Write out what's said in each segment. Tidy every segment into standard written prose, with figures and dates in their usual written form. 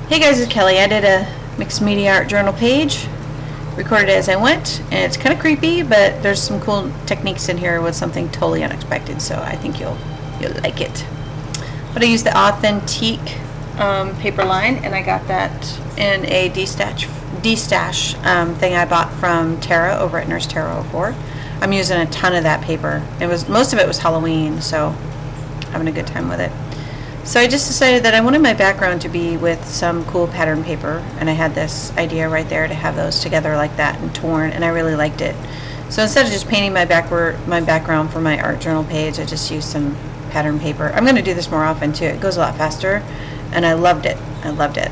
Hey guys, it's Kelly. I did a mixed media art journal page, recorded it as I went, and it's kind of creepy, but there's some cool techniques in here with something totally unexpected, so I think you'll like it. But I used the Authentique paper line, and I got that in a D-stash thing I bought from Tara over at Nurse Tara 04. I'm using a ton of that paper. Most of it was Halloween, so having a good time with it. So I just decided that I wanted my background to be with some cool pattern paper, and I had this idea right there to have those together like that and torn, and I really liked it. So instead of just painting my background for my art journal page, I just used some pattern paper. I'm going to do this more often too. It goes a lot faster, and I loved it. I loved it.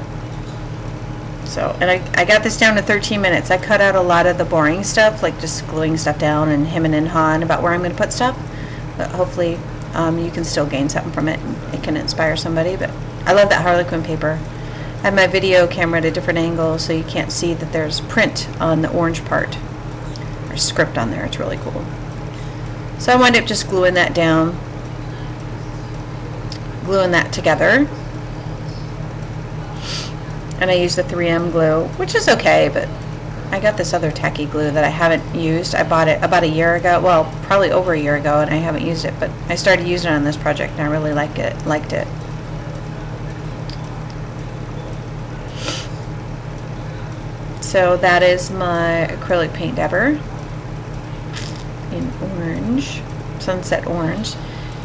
So, and I got this down to 13 minutes. I cut out a lot of the boring stuff, like just gluing stuff down and hemming and hawing about where I'm going to put stuff, but hopefully you can still gain something from it, and it can inspire somebody. But I love that Harlequin paper. I have my video camera at a different angle so you can't see that there's print on the orange part, or script on there. It's really cool. So I wound up just gluing that down, gluing that together. And I used the 3M glue, which is okay, but I got this other tacky glue that I haven't used. I bought it about a year ago, well, probably over a year ago, and I haven't used it, but I started using it on this project, and I really liked it. So that is my acrylic paint dabber in orange, sunset orange.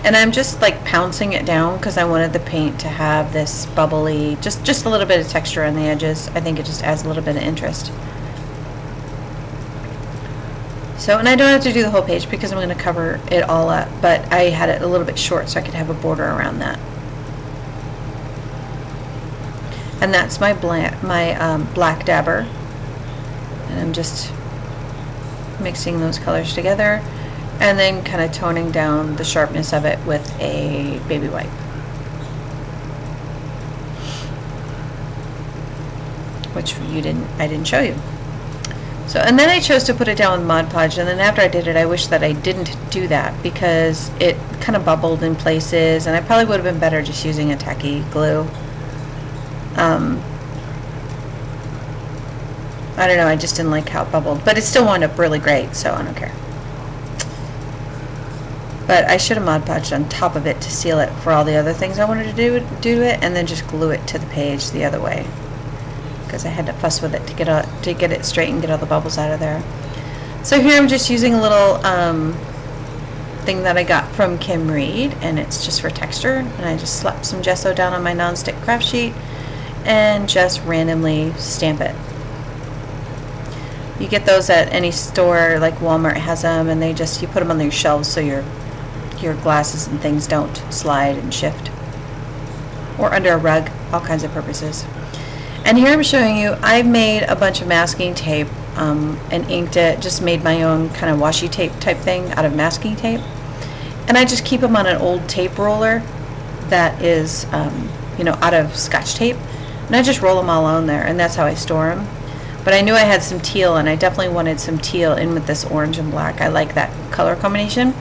And I'm just like pouncing it down because I wanted the paint to have this bubbly, just a little bit of texture on the edges. I think it just adds a little bit of interest. So, and I don't have to do the whole page because I'm going to cover it all up, but I had it a little bit short so I could have a border around that. And that's my black dabber. And I'm just mixing those colors together and then kind of toning down the sharpness of it with a baby wipe. Which I didn't show you. So, and then I chose to put it down with Mod Podge, and then after I did it, I wish that I didn't do that because it kind of bubbled in places, and I probably would have been better just using a tacky glue. I don't know, I just didn't like how it bubbled, but it still wound up really great, so I don't care. But I should have Mod Podged on top of it to seal it for all the other things I wanted to do to it, and then just glue it to the page the other way, because I had to fuss with it to get it straight and get all the bubbles out of there. So here I'm just using a little thing that I got from Kim Reed, and it's just for texture, and I just slapped some gesso down on my non-stick craft sheet and just randomly stamp it. You get those at any store, like Walmart has them, and you put them on your shelves so your glasses and things don't slide and shift, or under a rug, all kinds of purposes. And here I'm showing you, I made a bunch of masking tape and inked it, just made my own kind of washi tape type thing out of masking tape. And I just keep them on an old tape roller that is, out of Scotch tape. And I just roll them all on there, and that's how I store them. But I knew I had some teal, and I definitely wanted some teal in with this orange and black. I like that color combination.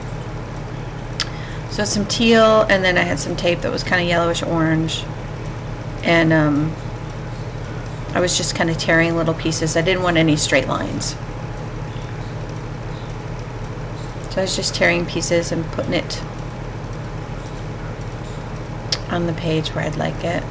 So some teal, and then I had some tape that was kind of yellowish orange. And I was just kind of tearing little pieces. I didn't want any straight lines. So I was just tearing pieces and putting it on the page where I'd like it.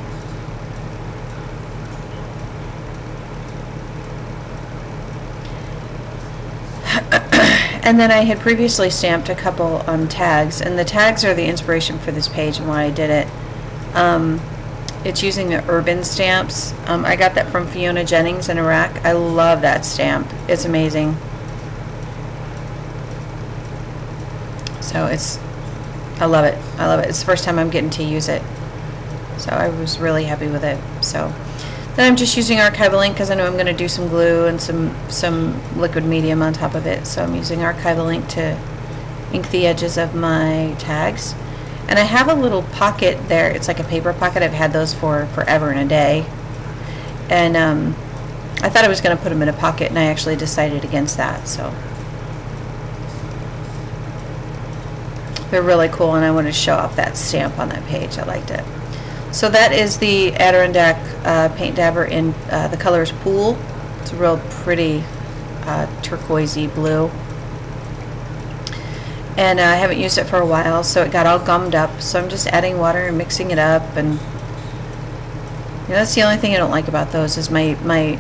And then I had previously stamped a couple tags, and the tags are the inspiration for this page and why I did it. It's using the urban stamps. I got that from Fiona Jennings in Iraq. I love that stamp. It's amazing. So I love it. I love it. It's the first time I'm getting to use it. So I was really happy with it. So then I'm just using archival ink because I know I'm going to do some glue and some liquid medium on top of it. So I'm using archival ink to ink the edges of my tags. And I have a little pocket there. It's like a paper pocket. I've had those for forever and a day. And I thought I was going to put them in a pocket, and I actually decided against that. So they're really cool, and I wanted to show off that stamp on that page. I liked it. So that is the Adirondack paint dabber in the color is Pool. It's a real pretty turquoisey blue. And I haven't used it for a while, so it got all gummed up. So I'm just adding water and mixing it up. And that's the only thing I don't like about those is my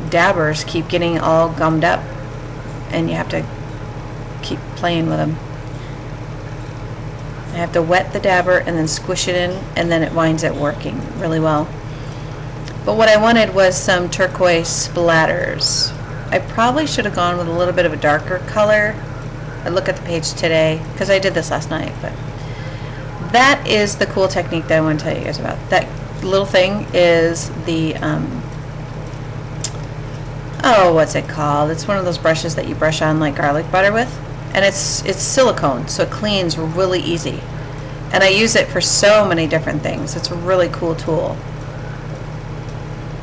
dabbers keep getting all gummed up, and you have to keep playing with them. I have to wet the dabber and then squish it in, and then it winds up working really well. But what I wanted was some turquoise splatters. I probably should have gone with a little bit of a darker color. I look at the page today because I did this last night, but that is the cool technique that I want to tell you guys about. That little thing is the oh, what's it called? It's one of those brushes that you brush on like garlic butter with, and it's silicone, so it cleans really easy. And I use it for so many different things. It's a really cool tool.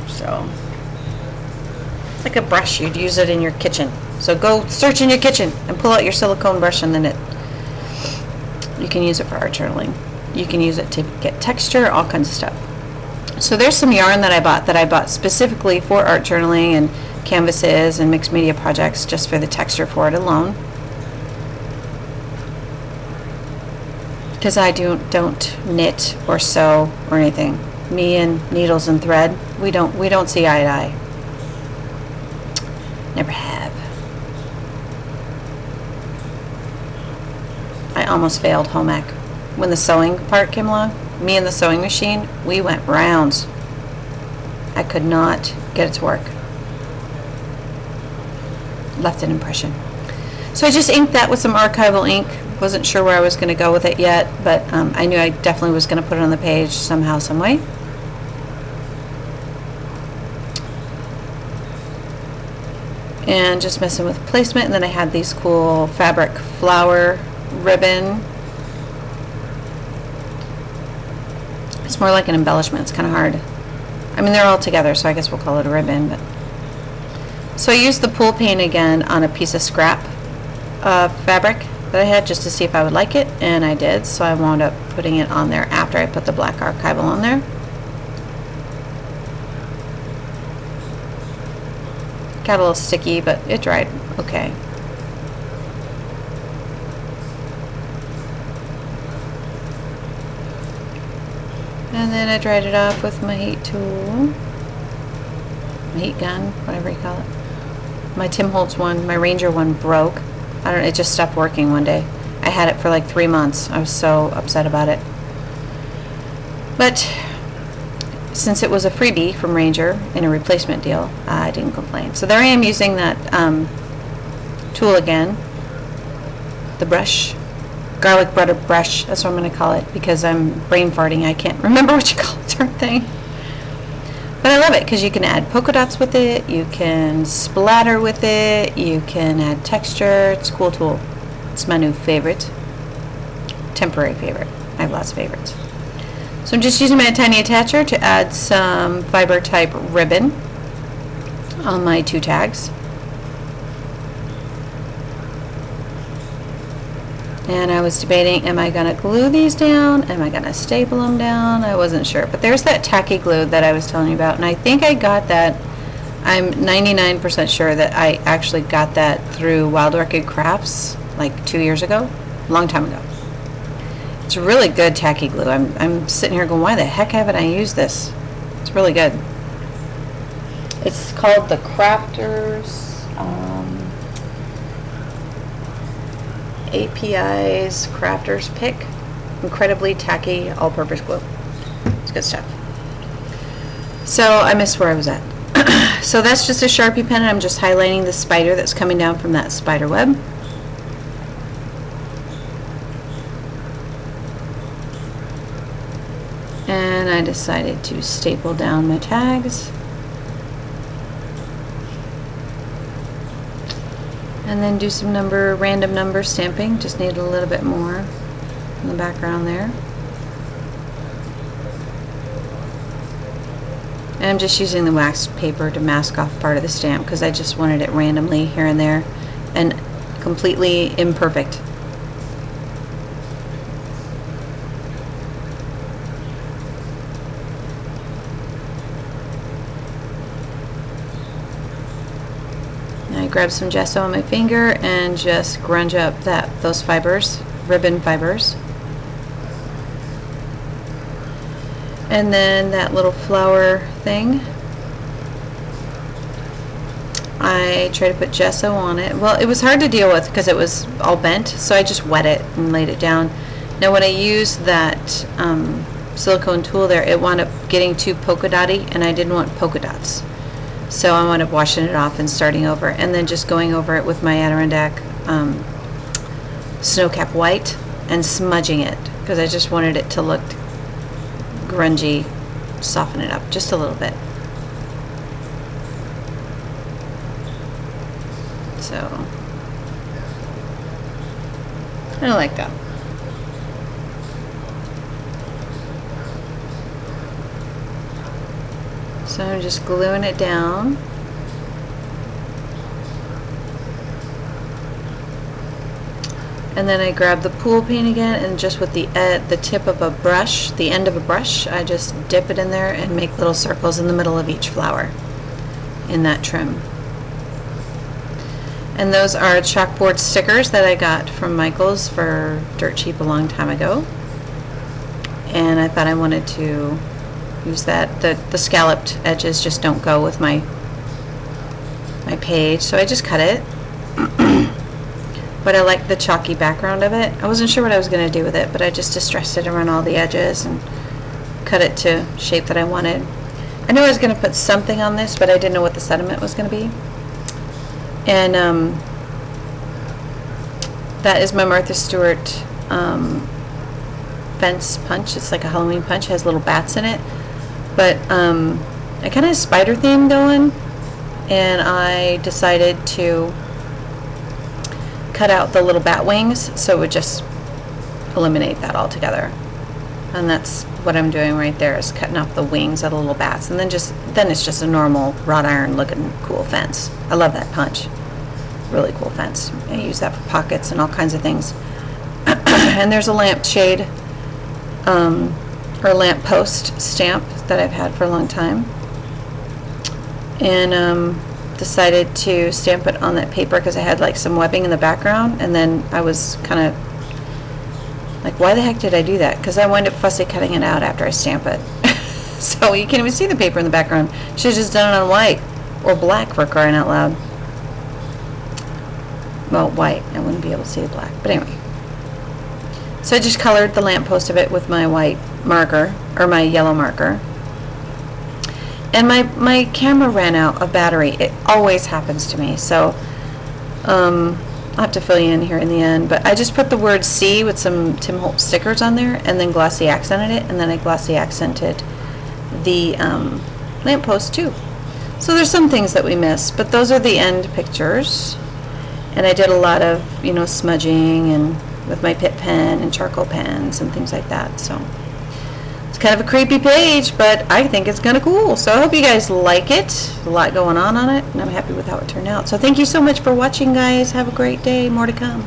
So it's like a brush. You'd use it in your kitchen. So go search in your kitchen and pull out your silicone brush, and then you can use it for art journaling. You can use it to get texture, all kinds of stuff. So there's some yarn that I bought specifically for art journaling and canvases and mixed media projects, just for the texture for it alone. Because I don't knit or sew or anything. Me and needles and thread, we don't see eye to eye. Never have. I almost failed home ec. When the sewing part came along, me and the sewing machine, we went rounds. I could not get it to work. Left an impression. So I just inked that with some archival ink. Wasn't sure where I was going to go with it yet, but I knew I definitely was going to put it on the page somehow, some way. And just messing with placement, and then I had these cool fabric flower ribbon. It's more like an embellishment. It's kind of hard. I mean, they're all together, so I guess we'll call it a ribbon. But so I used the pool paint again on a piece of scrap fabric that I had, just to see if I would like it, and I did. So I wound up putting it on there after I put the black archival on there. Got a little sticky, but it dried okay. And then I dried it off with my heat tool, my heat gun, whatever you call it. My Tim Holtz one, my Ranger one broke. It just stopped working one day. I had it for like 3 months. I was so upset about it. But since it was a freebie from Ranger in a replacement deal, I didn't complain. So there I am using that tool again. The brush. Garlic butter brush, that's what I'm going to call it, because I'm brain farting. I can't remember what you call the darn thing. But I love it because you can add polka dots with it, you can splatter with it, you can add texture. It's a cool tool. It's my new favorite. Temporary favorite. I have lots of favorites. So I'm just using my tiny attacher to add some fiber type ribbon on my 2 tags. And I was debating, am I going to glue these down? Am I going to staple them down? I wasn't sure. But there's that tacky glue that I was telling you about. And I think I got that, I'm 99% sure that I actually got that through Wild Orchid Crafts like 2 years ago. A long time ago. It's really good tacky glue. I'm sitting here going, why the heck haven't I used this? It's really good. It's called the Crafters API's Crafters Pick. Incredibly tacky all-purpose glue. It's good stuff. So I missed where I was at. So that's just a Sharpie pen, and I'm just highlighting the spider that's coming down from that spider web. And I decided to staple down my tags. And then do some random number stamping. Just need a little bit more in the background there. And I'm just using the wax paper to mask off part of the stamp because I just wanted it randomly here and there and completely imperfect. grab some gesso on my finger and just grunge up those fibers, ribbon fibers. And then that little flower thing, I try to put gesso on it. Well, it was hard to deal with because it was all bent, so I just wet it and laid it down. Now when I used that silicone tool there, it wound up getting too polka dotty, and I didn't want polka dots. So I wound up washing it off and starting over, and then just going over it with my Adirondack Snowcap White and smudging it, because I just wanted it to look grungy, soften it up just a little bit. So I like that. So I'm just gluing it down. And then I grab the pool paint again, and just with the tip of a brush, the end of a brush, I just dip it in there and make little circles in the middle of each flower in that trim. And those are chalkboard stickers that I got from Michael's for dirt cheap a long time ago. And I thought I wanted to use that. The scalloped edges just don't go with my page, so I just cut it. But I like the chalky background of it. I wasn't sure what I was going to do with it, but I just distressed it around all the edges and cut it to shape that I wanted. I knew I was going to put something on this, but I didn't know what the sentiment was going to be. And that is my Martha Stewart fence punch. It's like a Halloween punch. It has little bats in it. But I kind of have a spider theme going, and I decided to cut out the little bat wings, so it would just eliminate that altogether. And that's what I'm doing right there, is cutting off the wings of the little bats, and then it's just a normal wrought iron looking cool fence. I love that punch. Really cool fence. I use that for pockets and all kinds of things. And there's a lampshade or lamp post stamp that I've had for a long time, and decided to stamp it on that paper because I had like some webbing in the background, and then I was kind of like, why the heck did I do that? Because I wound up fussy cutting it out after I stamp it. So you can't even see the paper in the background. Should have just done it on white or black, for crying out loud. Well, white. I wouldn't be able to see the black. But anyway. So I just colored the lamppost of it with my white marker, or my yellow marker. And my camera ran out of battery. It always happens to me. So I'll have to fill you in here in the end. But I just put the word C with some Tim Holtz stickers on there, and then glossy accented it, and then I glossy accented the lamppost too. So there's some things that we missed, but those are the end pictures. And I did a lot of, smudging and with my Pitt pen and charcoal pens and things like that. So it's kind of a creepy page, but I think it's kind of cool. So I hope you guys like it. A lot going on it, and I'm happy with how it turned out. So thank you so much for watching, guys. Have a great day. More to come.